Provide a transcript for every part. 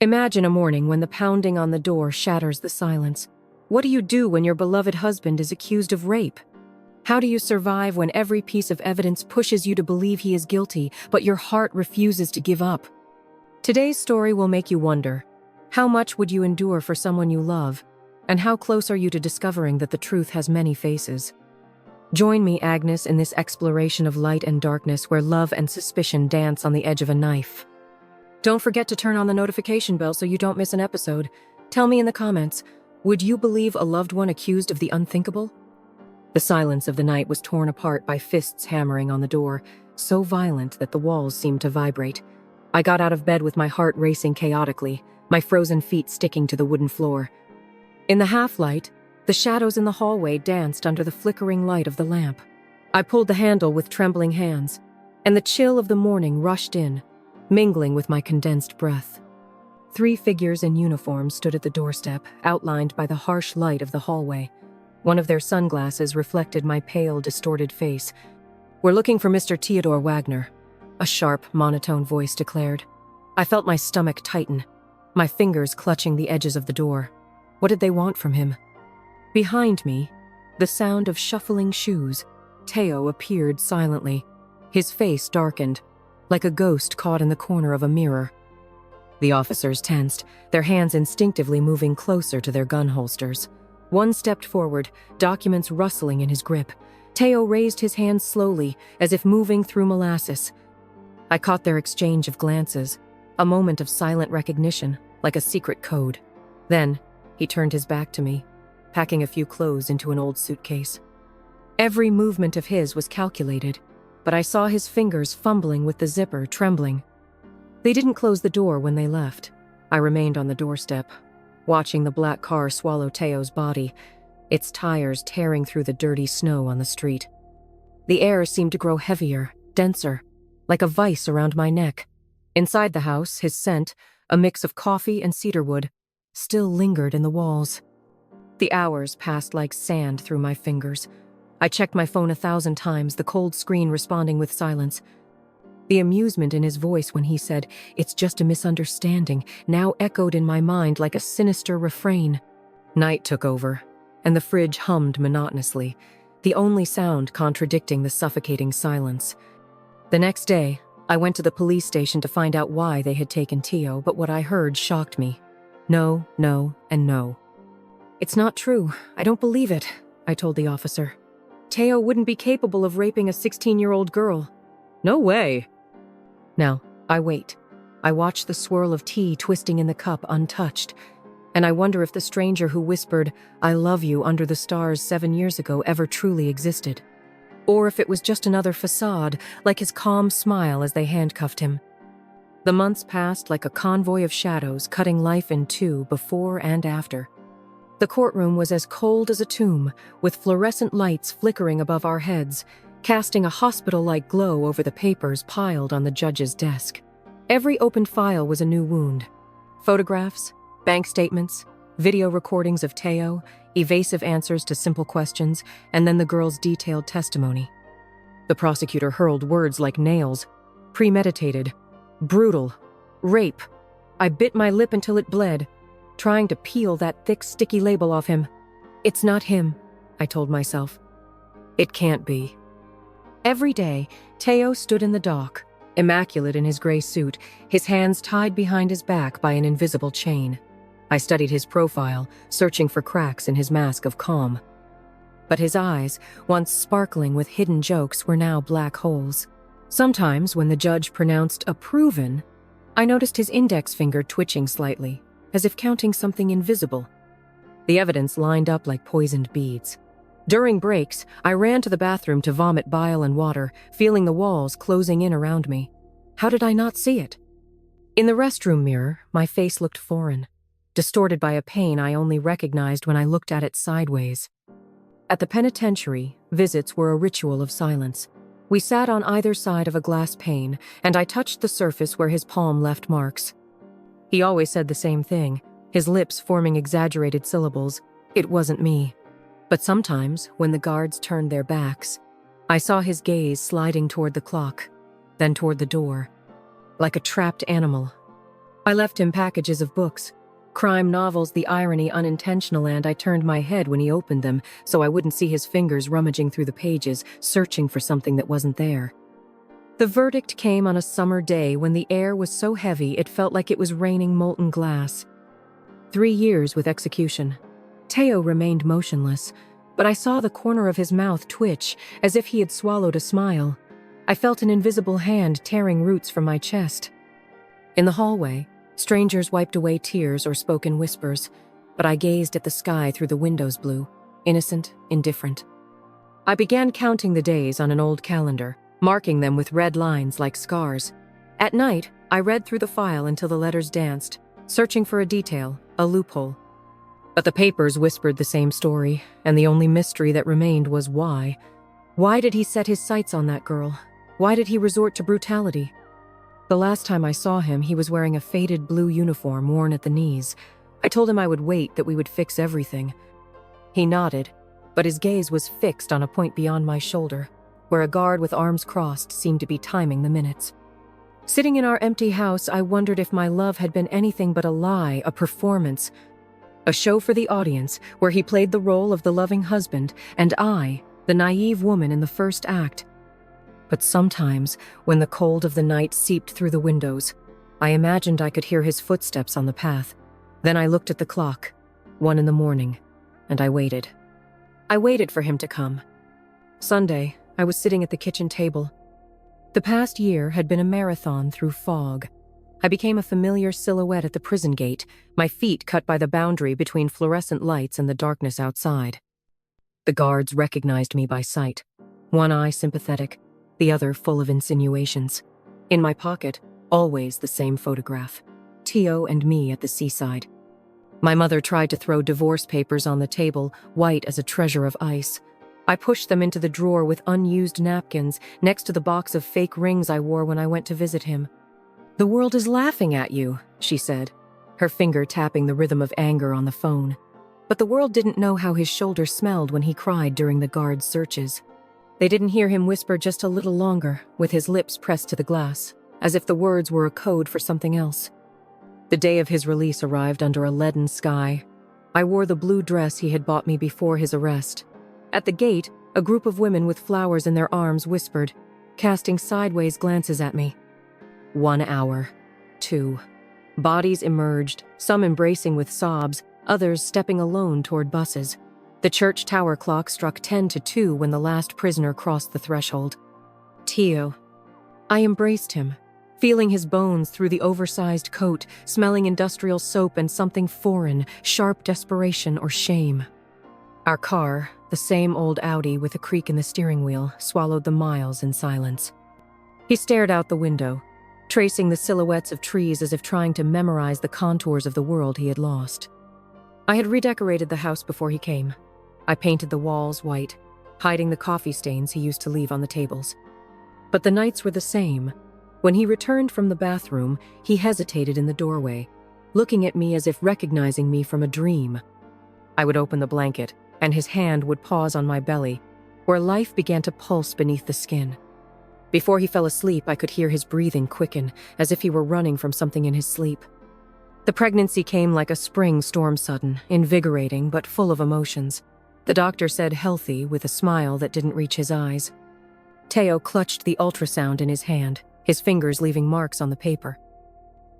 Imagine a morning when the pounding on the door shatters the silence. What do you do when your beloved husband is accused of rape? How do you survive when every piece of evidence pushes you to believe he is guilty, but your heart refuses to give up? Today's story will make you wonder, how much would you endure for someone you love? And how close are you to discovering that the truth has many faces? Join me, Agnes, in this exploration of light and darkness where love and suspicion dance on the edge of a knife. Don't forget to turn on the notification bell so you don't miss an episode. Tell me in the comments, would you believe a loved one accused of the unthinkable? The silence of the night was torn apart by fists hammering on the door, so violent that the walls seemed to vibrate. I got out of bed with my heart racing chaotically, my frozen feet sticking to the wooden floor. In the half-light, the shadows in the hallway danced under the flickering light of the lamp. I pulled the handle with trembling hands, and the chill of the morning rushed in, mingling with my condensed breath. 3 figures in uniform stood at the doorstep, outlined by the harsh light of the hallway. One of their sunglasses reflected my pale, distorted face. "We're looking for Mr. Theodore Wagner," a sharp, monotone voice declared. I felt my stomach tighten, my fingers clutching the edges of the door. What did they want from him? Behind me, the sound of shuffling shoes, Teo appeared silently. His face darkened, like a ghost caught in the corner of a mirror. The officers tensed, their hands instinctively moving closer to their gun holsters. One stepped forward, documents rustling in his grip. Teo raised his hands slowly, as if moving through molasses. I caught their exchange of glances, a moment of silent recognition, like a secret code. Then, he turned his back to me, packing a few clothes into an old suitcase. Every movement of his was calculated, but I saw his fingers fumbling with the zipper, trembling. They didn't close the door when they left. I remained on the doorstep, watching the black car swallow Teo's body, its tires tearing through the dirty snow on the street. The air seemed to grow heavier, denser, like a vice around my neck. Inside the house, his scent, a mix of coffee and cedarwood, still lingered in the walls. The hours passed like sand through my fingers. I checked my phone 1,000 times, the cold screen responding with silence. The amusement in his voice when he said, "It's just a misunderstanding," now echoed in my mind like a sinister refrain. Night took over, and the fridge hummed monotonously, the only sound contradicting the suffocating silence. The next day, I went to the police station to find out why they had taken Teo, but what I heard shocked me. No, no, and no. "It's not true. I don't believe it," I told the officer. "Teo wouldn't be capable of raping a 16-year-old girl." "No way." Now, I wait. I watch the swirl of tea twisting in the cup untouched, and I wonder if the stranger who whispered, "I love you" under the stars 7 years ago ever truly existed. Or if it was just another facade, like his calm smile as they handcuffed him. The months passed like a convoy of shadows, cutting life in two before and after. The courtroom was as cold as a tomb, with fluorescent lights flickering above our heads, casting a hospital-like glow over the papers piled on the judge's desk. Every opened file was a new wound. Photographs, bank statements, video recordings of Teo, evasive answers to simple questions, and then the girl's detailed testimony. The prosecutor hurled words like nails: premeditated, brutal, rape. I bit my lip until it bled, trying to peel that thick, sticky label off him. "It's not him," I told myself. "It can't be." Every day, Teo stood in the dock, immaculate in his gray suit, his hands tied behind his back by an invisible chain. I studied his profile, searching for cracks in his mask of calm. But his eyes, once sparkling with hidden jokes, were now black holes. Sometimes, when the judge pronounced "approven," I noticed his index finger twitching slightly, as if counting something invisible. The evidence lined up like poisoned beads. During breaks, I ran to the bathroom to vomit bile and water, feeling the walls closing in around me. How did I not see it? In the restroom mirror, my face looked foreign, distorted by a pain I only recognized when I looked at it sideways. At the penitentiary, visits were a ritual of silence. We sat on either side of a glass pane, and I touched the surface where his palm left marks. He always said the same thing, his lips forming exaggerated syllables. It wasn't me. But sometimes, when the guards turned their backs, I saw his gaze sliding toward the clock, then toward the door, like a trapped animal. I left him packages of books. Crime novels, the irony unintentional, and I turned my head when he opened them so I wouldn't see his fingers rummaging through the pages, searching for something that wasn't there. The verdict came on a summer day when the air was so heavy it felt like it was raining molten glass. 3 years with execution. Teo remained motionless, but I saw the corner of his mouth twitch as if he had swallowed a smile. I felt an invisible hand tearing roots from my chest. In the hallway, strangers wiped away tears or spoke in whispers, but I gazed at the sky through the windows blue, innocent, indifferent. I began counting the days on an old calendar, marking them with red lines like scars. At night, I read through the file until the letters danced, searching for a detail, a loophole. But the papers whispered the same story, and the only mystery that remained was why. Why did he set his sights on that girl? Why did he resort to brutality? The last time I saw him, he was wearing a faded blue uniform worn at the knees. I told him I would wait, that we would fix everything. He nodded, but his gaze was fixed on a point beyond my shoulder, where a guard with arms crossed seemed to be timing the minutes. Sitting in our empty house, I wondered if my love had been anything but a lie, a performance. A show for the audience, where he played the role of the loving husband, and I, the naive woman in the first act. But sometimes, when the cold of the night seeped through the windows, I imagined I could hear his footsteps on the path. Then I looked at the clock, 1 a.m, and I waited. I waited for him to come. Sunday, I was sitting at the kitchen table. The past year had been a marathon through fog. I became a familiar silhouette at the prison gate, my feet cut by the boundary between fluorescent lights and the darkness outside. The guards recognized me by sight, one eye sympathetic, the other full of insinuations. In my pocket, always the same photograph, Teo and me at the seaside. My mother tried to throw divorce papers on the table, white as a treasure of ice. I pushed them into the drawer with unused napkins next to the box of fake rings I wore when I went to visit him. "The world is laughing at you," she said, her finger tapping the rhythm of anger on the phone. But the world didn't know how his shoulder smelled when he cried during the guards' searches. They didn't hear him whisper just a little longer, with his lips pressed to the glass, as if the words were a code for something else. The day of his release arrived under a leaden sky. I wore the blue dress he had bought me before his arrest. At the gate, a group of women with flowers in their arms whispered, casting sideways glances at me. 1 hour. 2. Bodies emerged, some embracing with sobs, others stepping alone toward buses. The church tower clock struck 10 to 2 when the last prisoner crossed the threshold. Teo. I embraced him, feeling his bones through the oversized coat, smelling industrial soap and something foreign, sharp desperation or shame. Our car, the same old Audi with a creak in the steering wheel, swallowed the miles in silence. He stared out the window, tracing the silhouettes of trees as if trying to memorize the contours of the world he had lost. I had redecorated the house before he came. I painted the walls white, hiding the coffee stains he used to leave on the tables. But the nights were the same. When he returned from the bathroom, he hesitated in the doorway, looking at me as if recognizing me from a dream. I would open the blanket, and his hand would pause on my belly, where life began to pulse beneath the skin. Before he fell asleep, I could hear his breathing quicken, as if he were running from something in his sleep. The pregnancy came like a spring storm sudden, invigorating but full of emotions. The doctor said healthy, with a smile that didn't reach his eyes. Teo clutched the ultrasound in his hand, his fingers leaving marks on the paper.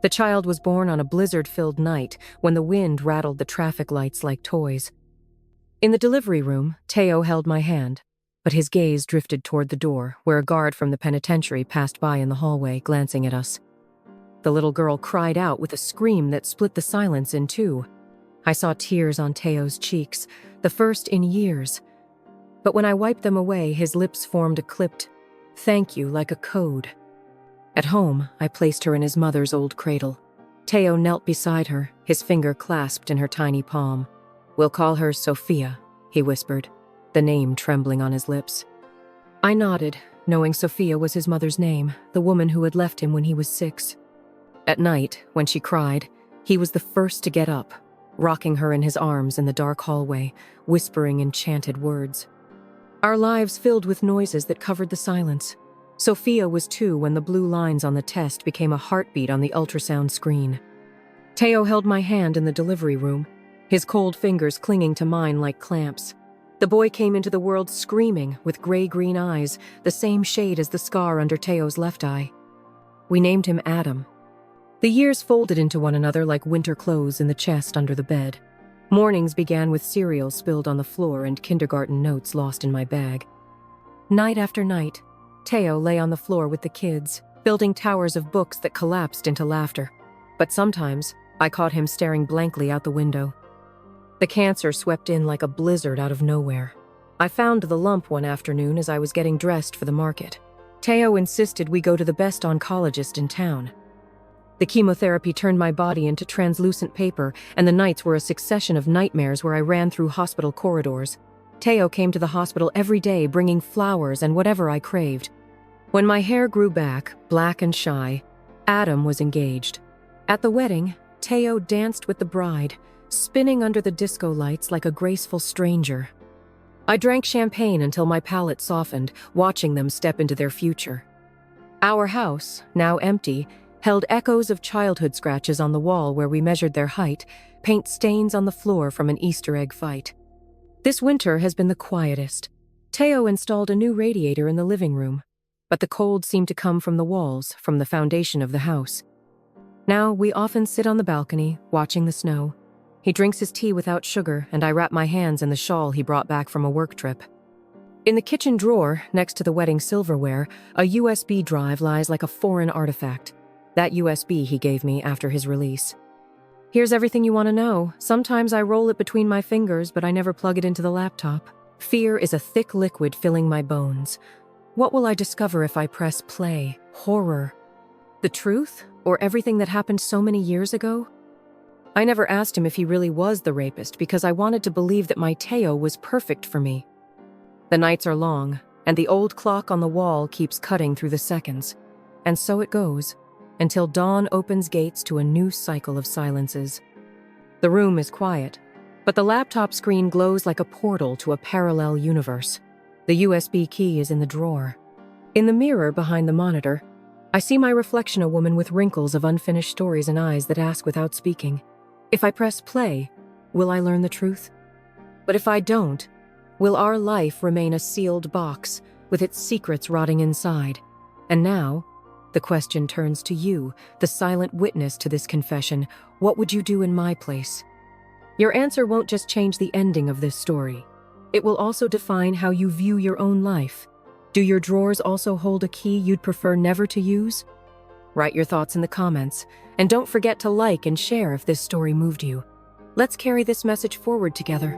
The child was born on a blizzard-filled night when the wind rattled the traffic lights like toys. In the delivery room, Teo held my hand, but his gaze drifted toward the door, where a guard from the penitentiary passed by in the hallway, glancing at us. The little girl cried out with a scream that split the silence in two. I saw tears on Teo's cheeks, the first in years. But when I wiped them away, his lips formed a clipped "thank you" like a code. At home, I placed her in his mother's old cradle. Teo knelt beside her, his finger clasped in her tiny palm. "We'll call her Sophia," he whispered, the name trembling on his lips. I nodded, knowing Sophia was his mother's name, the woman who had left him when he was 6. At night, when she cried, he was the first to get up, rocking her in his arms in the dark hallway, whispering enchanted words. Our lives filled with noises that covered the silence. Sophia was 2 when the blue lines on the test became a heartbeat on the ultrasound screen. Teo held my hand in the delivery room, his cold fingers clinging to mine like clamps. The boy came into the world screaming, with gray-green eyes, the same shade as the scar under Teo's left eye. We named him Adam. The years folded into one another like winter clothes in the chest under the bed. Mornings began with cereal spilled on the floor and kindergarten notes lost in my bag. Night after night, Teo lay on the floor with the kids, building towers of books that collapsed into laughter. But sometimes, I caught him staring blankly out the window. The cancer swept in like a blizzard out of nowhere. I found the lump one afternoon as I was getting dressed for the market. Teo insisted we go to the best oncologist in town. The chemotherapy turned my body into translucent paper, and the nights were a succession of nightmares where I ran through hospital corridors. Teo came to the hospital every day bringing flowers and whatever I craved. When my hair grew back, black and shy, Adam was engaged. At the wedding, Teo danced with the bride, spinning under the disco lights like a graceful stranger. I drank champagne until my palate softened, watching them step into their future. Our house, now empty, held echoes of childhood scratches on the wall where we measured their height, paint stains on the floor from an Easter egg fight. This winter has been the quietest. Teo installed a new radiator in the living room, but the cold seemed to come from the walls, from the foundation of the house. Now we often sit on the balcony, watching the snow. He drinks his tea without sugar, and I wrap my hands in the shawl he brought back from a work trip. In the kitchen drawer, next to the wedding silverware, a USB drive lies like a foreign artifact. That USB he gave me after his release. Here's everything you want to know. Sometimes I roll it between my fingers, but I never plug it into the laptop. Fear is a thick liquid filling my bones. What will I discover if I press play? Horror. The truth? Or everything that happened so many years ago? I never asked him if he really was the rapist because I wanted to believe that my Teo was perfect for me. The nights are long, and the old clock on the wall keeps cutting through the seconds. And so it goes, until dawn opens gates to a new cycle of silences. The room is quiet, but the laptop screen glows like a portal to a parallel universe. The USB key is in the drawer. In the mirror behind the monitor, I see my reflection, a woman with wrinkles of unfinished stories and eyes that ask without speaking. If I press play, will I learn the truth? But if I don't, will our life remain a sealed box with its secrets rotting inside? And now, the question turns to you, the silent witness to this confession. What would you do in my place? Your answer won't just change the ending of this story. It will also define how you view your own life. Do your drawers also hold a key you'd prefer never to use? Write your thoughts in the comments, and don't forget to like and share if this story moved you. Let's carry this message forward together.